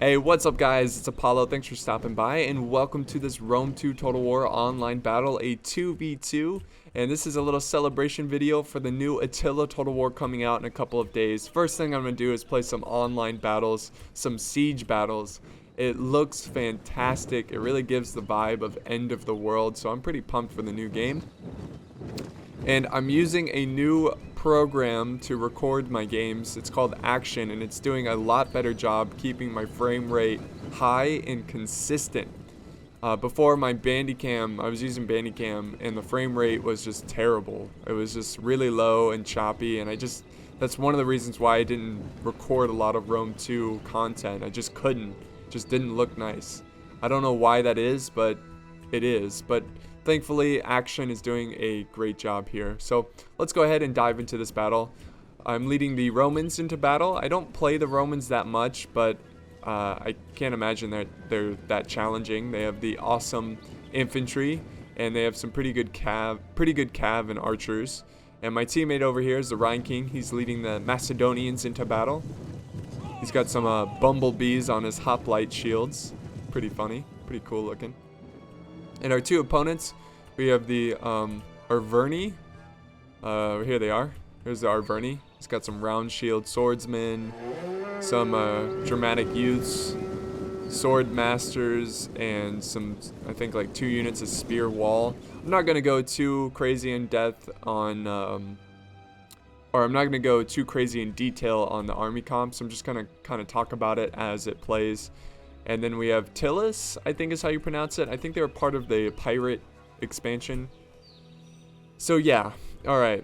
Hey, what's up guys? It's Apollo. Thanks for stopping by and welcome to this Rome 2 Total War online battle, a 2v2. And this is a little celebration video for the new Attila Total War coming out in a couple of days. First thing I'm going to do is play some online battles, some siege battles. It looks fantastic. It really gives the vibe of end of the world, so I'm pretty pumped for the new game. And I'm using a new program to record my games. It's called Action, and it's doing a lot better job keeping my frame rate high and consistent. Before my Bandicam, I was using Bandicam, and the frame rate was just terrible. It was just really low and choppy, and that's one of the reasons why I didn't record a lot of Rome 2 content. I just couldn't. It just didn't look nice. I don't know why that is, but it is. But thankfully, Action is doing a great job here. So let's go ahead and dive into this battle. I'm leading the Romans into battle. I don't play the Romans that much, but I can't imagine that they're that challenging. They have the awesome infantry, and they have some pretty good cav and archers. And my teammate over here is the Rhine King. He's leading the Macedonians into battle. He's got some bumblebees on his hoplite shields. Pretty funny, pretty cool looking. And our two opponents, we have the Arverni. Here they are. Here's the Arverni. He's got some round shield swordsmen, some dramatic youths, sword masters, and some, I think, like 2 units of spear wall. I'm not gonna go too crazy in depth on, or I'm not gonna go too crazy in detail on the army comps. I'm just gonna kind of talk about it as it plays. And then we have Tillis, I think is how you pronounce it. I think they were part of the pirate expansion. So yeah, alright.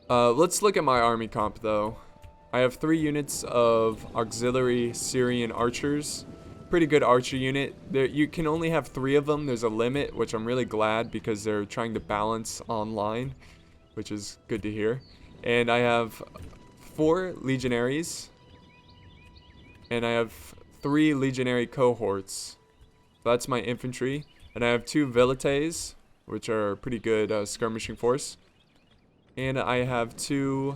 Let's look at my army comp though. I have 3 units of auxiliary Syrian archers. Pretty good archer unit. You can only have 3 of them. There's a limit, which I'm really glad because they're trying to balance online, which is good to hear. And I have 4 legionaries. And I have 3 legionary cohorts. That's my infantry. And I have 2 velites, which are pretty good skirmishing force. And I have 2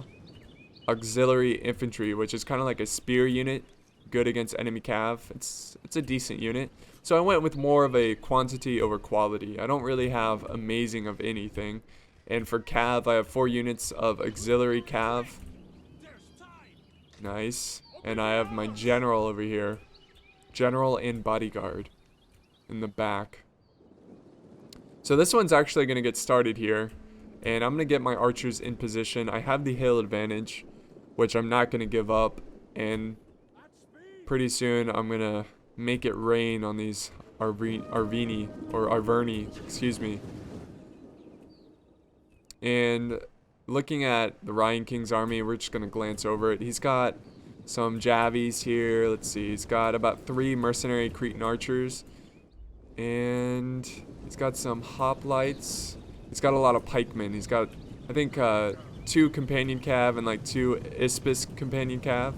auxiliary infantry, which is kind of like a spear unit, good against enemy cav. It's a decent unit. So I went with more of a quantity over quality. I don't really have amazing of anything. And for cav, I have 4 units of auxiliary cav. Nice. And I have my general over here. General and bodyguard in the back. So this one's actually going to get started here. And I'm going to get my archers in position. I have the hill advantage, which I'm not going to give up. And pretty soon I'm going to make it rain on these Arverni, excuse me. And looking at the Rhine King's army, we're just going to glance over it. He's got some Javies here. Let's see. He's got about 3 mercenary Cretan archers. And he's got some hoplites. He's got a lot of pikemen. He's got, I think, 2 companion cav and like 2 Ispis companion cav.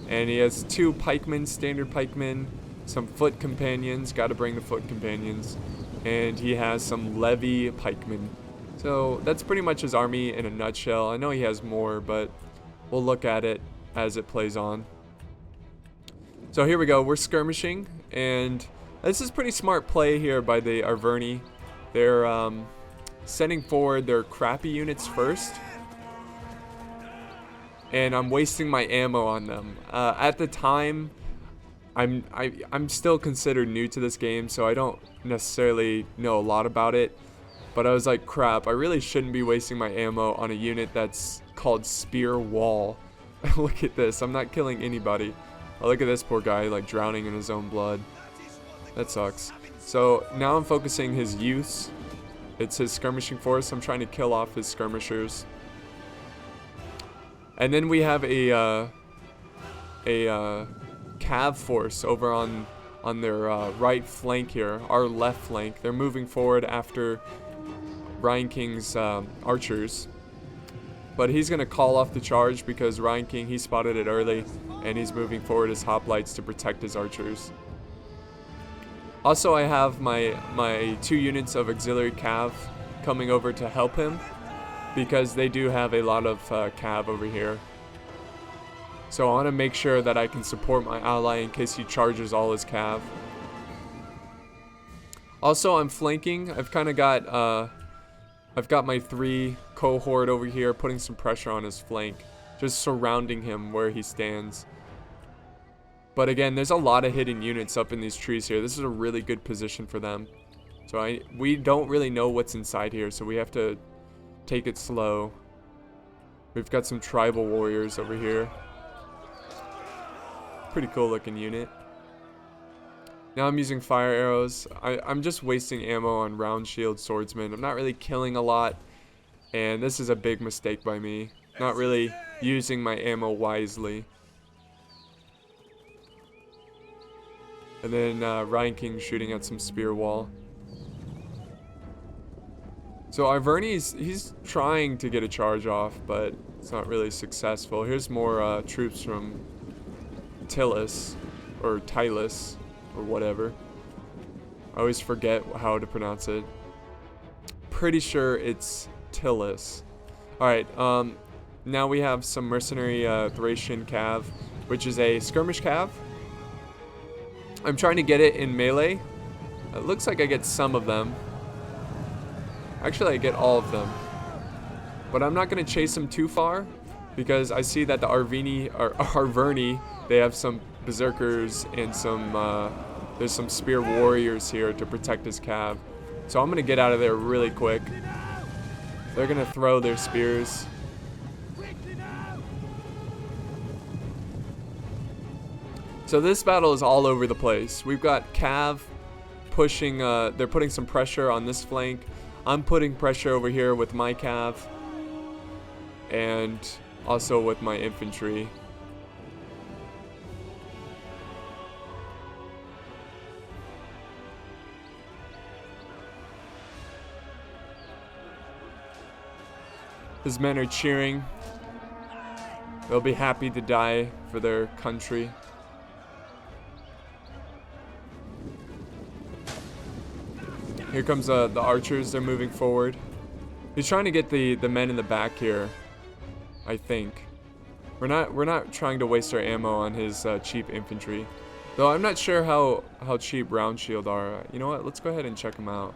And he has 2 pikemen, standard pikemen, some foot companions. Got to bring the foot companions. And he has some levy pikemen. So that's pretty much his army in a nutshell. I know he has more, but we'll look at it as it plays on. So here we go. We're skirmishing, and this is pretty smart play here by the Arverni. They're sending forward their crappy units first, and I'm wasting my ammo on them. At the time, I'm still considered new to this game, so I don't necessarily know a lot about it. But I was like, crap, I really shouldn't be wasting my ammo on a unit that's called Spear Wall. Look at this. I'm not killing anybody. Oh, look at this poor guy, like drowning in his own blood. That sucks. So now I'm focusing his youths. It's his skirmishing force. I'm trying to kill off his skirmishers. And then we have a cav force over on their right flank here, our left flank. They're moving forward after Rhine King's archers. But he's going to call off the charge because Rhine King, he spotted it early, and he's moving forward his hoplites to protect his archers. Also, I have my 2 units of auxiliary cav coming over to help him because they do have a lot of cav over here. So I want to make sure that I can support my ally in case he charges all his cav. Also, I'm flanking. I've kind of got I've got my 3 cohort over here putting some pressure on his flank, just surrounding him where he stands. But again, there's a lot of hidden units up in these trees here. This is a really good position for them. So we don't really know what's inside here, so we have to take it slow. We've got some tribal warriors over here. Pretty cool looking unit. Now I'm using fire arrows. I'm just wasting ammo on round shield swordsman. I'm not really killing a lot, and this is a big mistake by me. Not really using my ammo wisely. And then Ryan King shooting at some spear wall. So Arverni's, he's trying to get a charge off, but it's not really successful. Here's more troops from Tylus, or Tylus, or whatever. I always forget how to pronounce it. Pretty sure it's Tylus. Alright, now we have some mercenary Thracian cav, which is a skirmish cav. I'm trying to get it in melee. It looks like I get some of them. Actually, I get all of them. But I'm not going to chase them too far, because I see that the Arverni, they have some berserkers and some there's some spear warriors here to protect his cav. So I'm going to get out of there really quick. They're going to throw their spears. So this battle is all over the place. We've got cav pushing, they're putting some pressure on this flank. I'm putting pressure over here with my cav, and also with my infantry. His men are cheering. They'll be happy to die for their country. Here comes the archers. They're moving forward. He's trying to get the men in the back here, I think. We're not trying to waste our ammo on his cheap infantry. Though I'm not sure how cheap round shield are. You know what? Let's go ahead and check them out.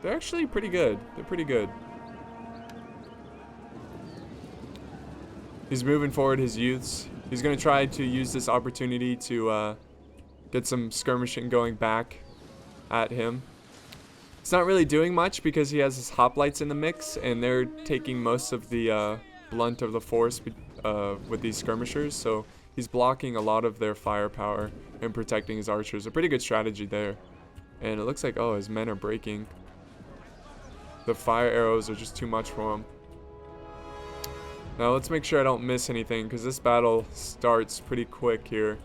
They're actually pretty good. They're pretty good. He's moving forward his youths. He's going to try to use this opportunity to get some skirmishing going back at him. It's not really doing much because he has his hoplites in the mix, and they're taking most of the blunt of the force with these skirmishers. So he's blocking a lot of their firepower and protecting his archers. A pretty good strategy there. And it looks like, oh, his men are breaking. The fire arrows are just too much for him. Now let's make sure I don't miss anything, because this battle starts pretty quick here.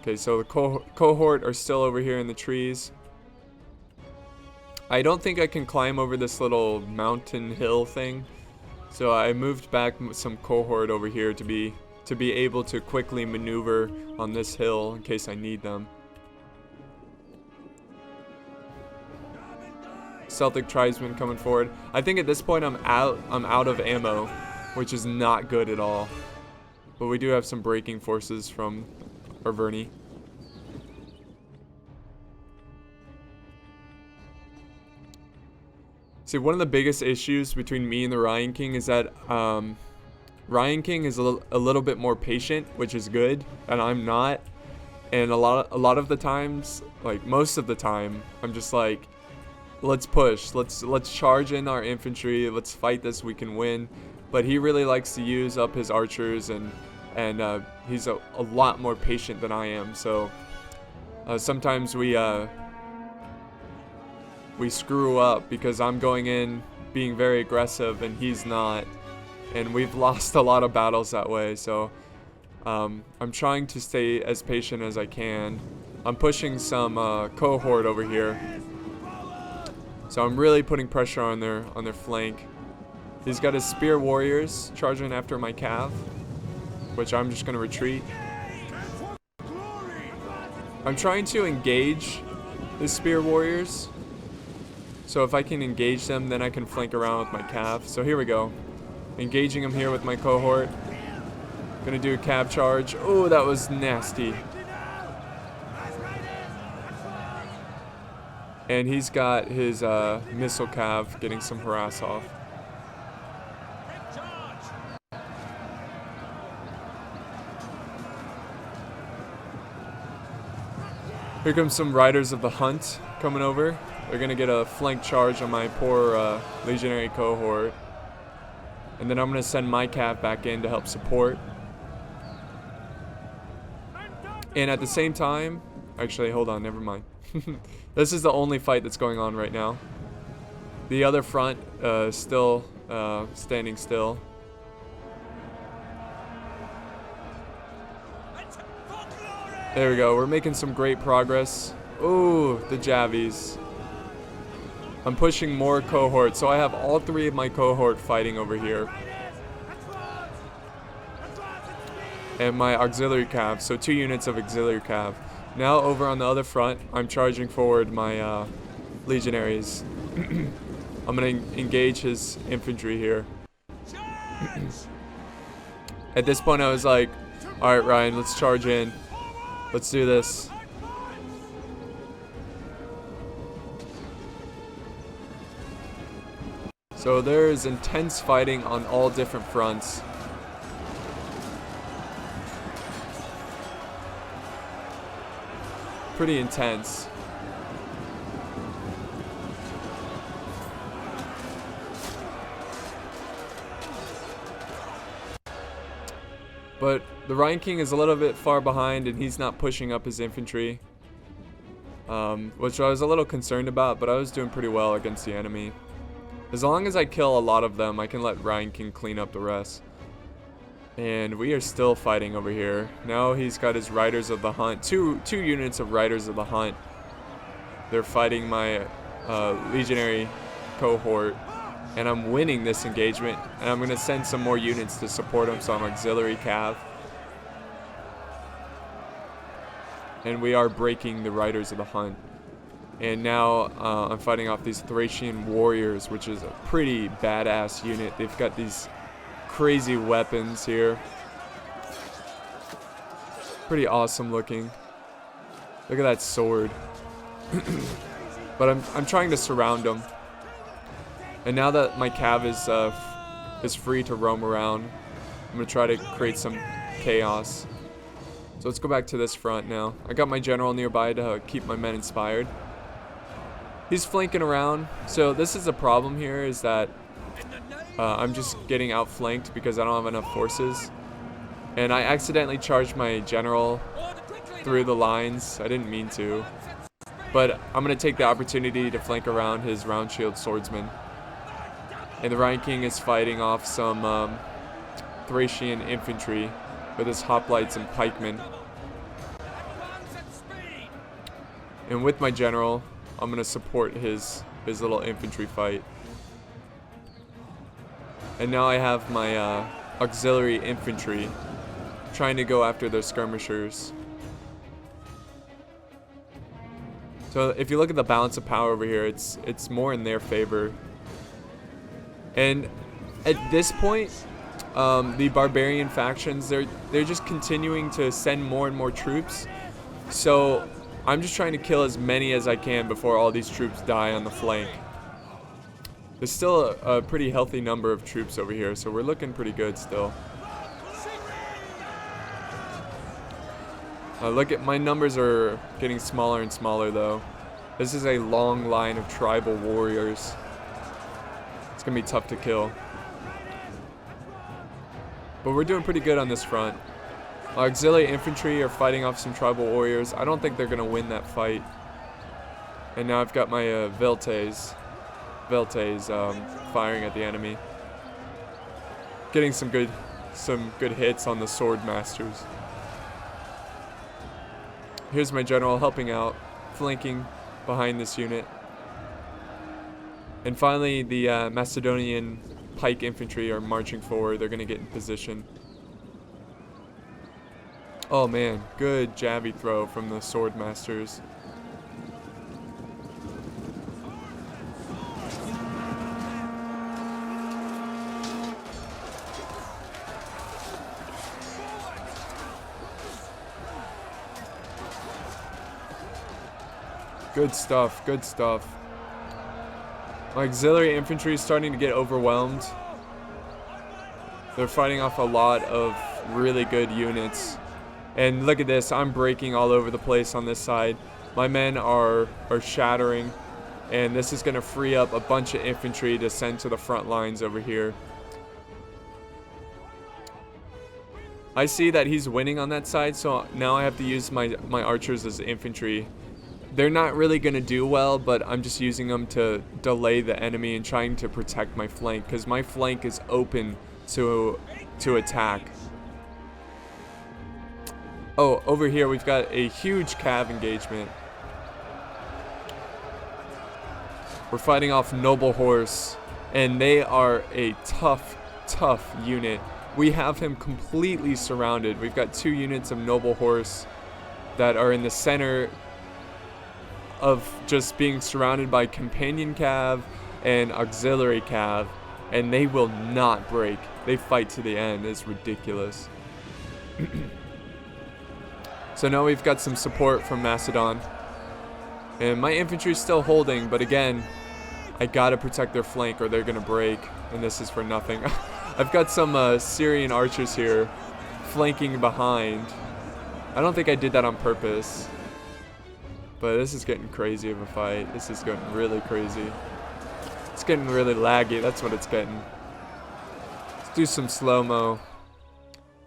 Okay, so the cohort are still over here in the trees. I don't think I can climb over this little mountain hill thing, so I moved back some cohort over here to be able to quickly maneuver on this hill in case I need them. Celtic tribesmen coming forward. I think at this point I'm out of ammo, which is not good at all. But we do have some breaking forces from Arverni. See, one of the biggest issues between me and the Ryan King is that Ryan King is a little bit more patient, which is good, and I'm not. And a lot of the times, like most of the time, I'm just like, let's push, let's charge in our infantry, let's fight this, we can win. But he really likes to use up his archers, and he's a lot more patient than I am. So sometimes we screw up because I'm going in being very aggressive and he's not, and we've lost a lot of battles that way. So I'm trying to stay as patient as I can. I'm pushing some cohort over here, so I'm really putting pressure on their flank. He's got his spear warriors charging after my cav, which I'm just going to retreat. I'm trying to engage his spear warriors So if I can engage them, then I can flank around with my cav. So here we go. Engaging them here with my cohort. Gonna do a cav charge. Oh, that was nasty. And he's got his missile cav getting some harass off. Here comes some riders of the hunt coming over. They're gonna get a flank charge on my poor legionary cohort. And then I'm gonna send my cav back in to help support. And at the same time, actually, hold on, never mind. This is the only fight that's going on right now. The other front still standing still. There we go. We're making some great progress. Ooh, the Javies. I'm pushing more cohorts, so I have all three of my cohort fighting over here. And my auxiliary cav, so 2 units of auxiliary cav. Now over on the other front, I'm charging forward my legionaries. I'm going to engage his infantry here. At this point I was like, alright Ryan, let's charge in. Let's do this. So there is intense fighting on all different fronts. Pretty intense. But the Ryan King is a little bit far behind and he's not pushing up his infantry. Which I was a little concerned about, but I was doing pretty well against the enemy. As long as I kill a lot of them, I can let Ryan King clean up the rest. And we are still fighting over here. Now he's got his Riders of the Hunt. Two units of Riders of the Hunt. They're fighting my legionary cohort. And I'm winning this engagement. And I'm going to send some more units to support him. So I'm auxiliary cav. And we are breaking the Riders of the Hunt. And now I'm fighting off these Thracian warriors, which is a pretty badass unit. They've got these crazy weapons here. Pretty awesome looking. Look at that sword. But I'm trying to surround them. And now that my cav is free to roam around, I'm gonna try to create some chaos. So let's go back to this front now. I got my general nearby to keep my men inspired. He's flanking around. So this is a problem here, is that I'm just getting outflanked because I don't have enough forces. And I accidentally charged my general through the lines. I didn't mean to. But I'm going to take the opportunity to flank around his round shield swordsman. And the Ryan King is fighting off some Thracian infantry with his hoplites and pikemen. And with my general, I'm going to support his little infantry fight. And now I have my auxiliary infantry trying to go after their skirmishers. So if you look at the balance of power over here, it's more in their favor. And at this point, the barbarian factions, they're just continuing to send more and more troops. So I'm just trying to kill as many as I can before all these troops die on the flank. There's still a pretty healthy number of troops over here, so we're looking pretty good still. Look at my numbers are getting smaller and smaller though. This is a long line of tribal warriors. It's gonna be tough to kill. But we're doing pretty good on this front. Auxiliary infantry are fighting off some tribal warriors. I don't think they're gonna win that fight. And now I've got my Veltes firing at the enemy. Getting some good hits on the sword masters. Here's my general helping out, flanking behind this unit. And finally, the Macedonian pike infantry are marching forward. They're going to get in position. Oh man, good Javi throw from the sword masters. Good stuff, good stuff. My auxiliary infantry is starting to get overwhelmed. They're fighting off a lot of really good units. And look at this, I'm breaking all over the place on this side. My men are shattering. And this is going to free up a bunch of infantry to send to the front lines over here. I see that he's winning on that side, so now I have to use my archers as infantry. They're not really going to do well, but I'm just using them to delay the enemy and trying to protect my flank, because my flank is open to attack. Oh, over here we've got a huge cav engagement. We're fighting off Noble Horse, and they are a tough unit. We have him completely surrounded. We've got 2 units of Noble Horse that are in the center of just being surrounded by companion cav and auxiliary cav, and they will not break. They fight to the end. It's ridiculous. So now we've got some support from Macedon. And my infantry's still holding, but again, I gotta protect their flank or they're gonna break, and this is for nothing. I've got some Syrian archers here flanking behind. I don't think I did that on purpose, but this is getting crazy of a fight. This is getting really crazy. It's getting really laggy, that's what it's getting. Let's do some slow-mo.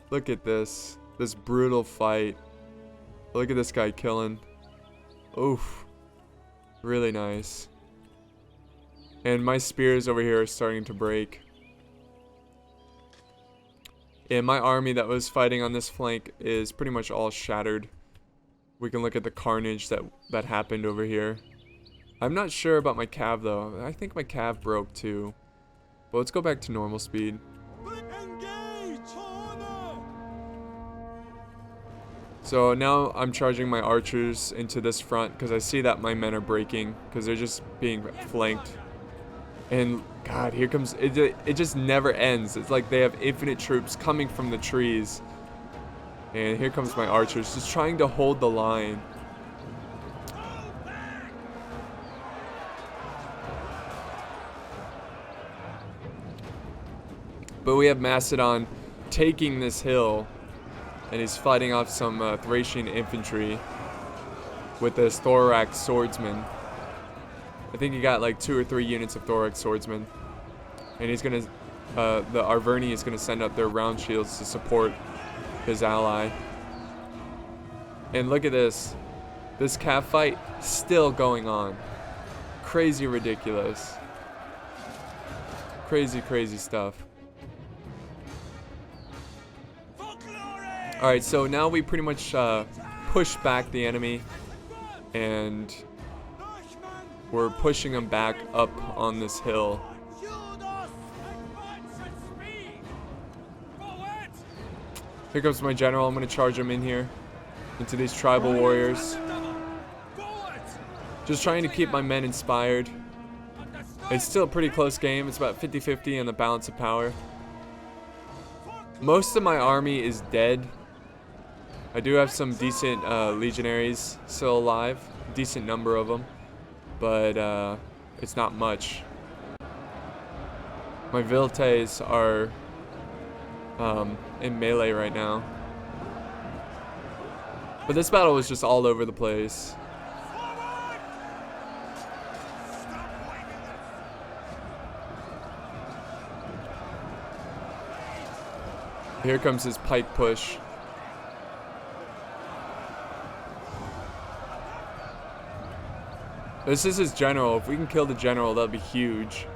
Look at this brutal fight. Look at this guy killing. Oof. Really nice. And my spears over here are starting to break. And my army that was fighting on this flank is pretty much all shattered. We can look at the carnage that happened over here. I'm not sure about my cav though. I think my cav broke too. But let's go back to normal speed. So now I'm charging my archers into this front because I see that my men are breaking because they're just being flanked. And God, here comes it just never ends. It's like they have infinite troops coming from the trees. And here comes my archers just trying to hold the line. But we have Macedon taking this hill, and he's fighting off some Thracian infantry with this thorax swordsman. I think he got like 2 or 3 units of thorax swordsmen, and he's gonna the Arverni is gonna send up their round shields to support his ally. And look at this cav fight still going on. Crazy ridiculous. Crazy stuff. Alright, so now we pretty much push back the enemy, and we're pushing them back up on this hill. Here comes my general. I'm going to charge him in here into these tribal warriors. Just trying to keep my men inspired. It's still a pretty close game. It's about 50-50 on the balance of power. Most of my army is dead. I do have some decent legionaries still alive. Decent number of them. But it's not much. My Viltes are in melee right now. But this battle was just all over the place. Here comes his pike push. This is his general. If we can kill the general, that'll be huge.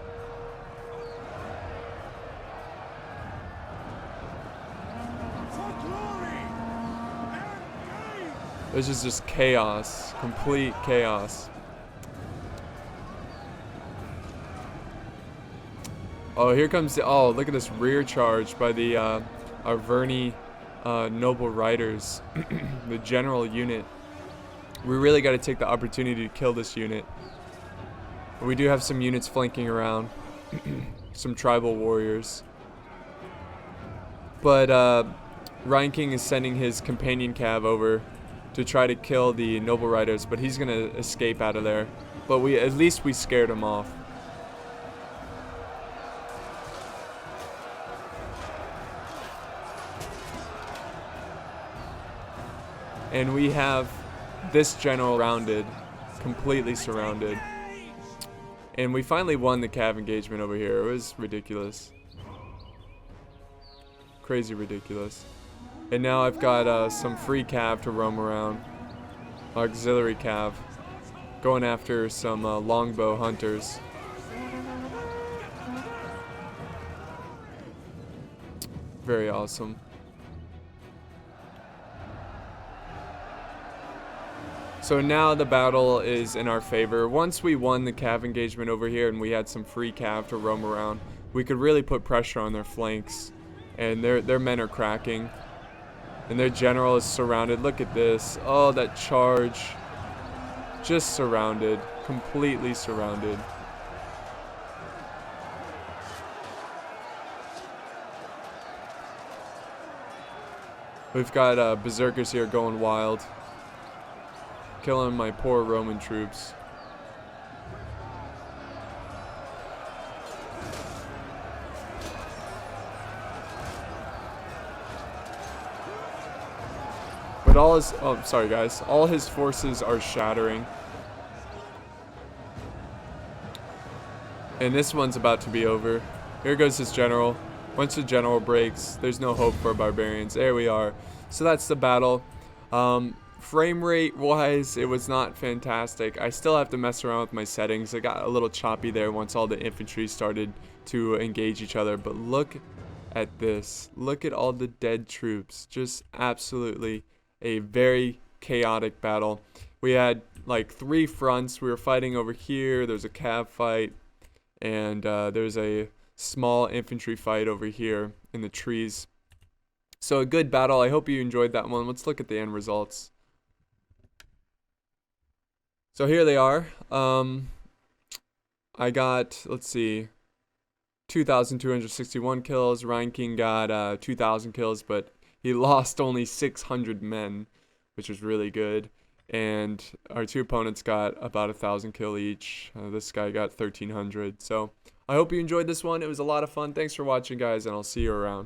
This is just chaos. Complete chaos. Oh, here comes the... Oh, look at this rear charge by the Arverni Noble Riders. The general unit. We really got to take the opportunity to kill this unit. We do have some units flanking around. Some tribal warriors. But Ryan King is sending his companion cav over to try to kill the noble riders, but he's gonna escape out of there. But at least we scared him off. And we have this general surrounded, completely surrounded. And we finally won the cav engagement over here. It was ridiculous. Crazy ridiculous. And now I've got some free cav to roam around. Auxiliary cav. Going after some longbow hunters. Very awesome. So now the battle is in our favor. Once we won the cav engagement over here and we had some free cav to roam around, we could really put pressure on their flanks. And their men are cracking. And their general is surrounded. Look at this. Oh, that charge. Just surrounded. Completely surrounded. We've got berserkers here going wild. Killing my poor Roman troops. But all his, oh, sorry guys, all his forces are shattering. And this one's about to be over. Here goes his general. Once the general breaks, there's no hope for barbarians. There we are. So that's the battle. Frame rate wise, it was not fantastic. I still have to mess around with my settings. I got a little choppy there once all the infantry started to engage each other. But look at this. Look at all the dead troops. Just absolutely a very chaotic battle. We had like 3 fronts. We were fighting over here. There's a cav fight. And there's a small infantry fight over here in the trees. So a good battle. I hope you enjoyed that one. Let's look at the end results. So here they are. I got, let's see, 2,261 kills. Ryan King got 2,000 kills, but he lost only 600 men, which was really good. And our 2 opponents got about 1,000 kill each. This guy got 1,300. So I hope you enjoyed this one. It was a lot of fun. Thanks for watching, guys, and I'll see you around.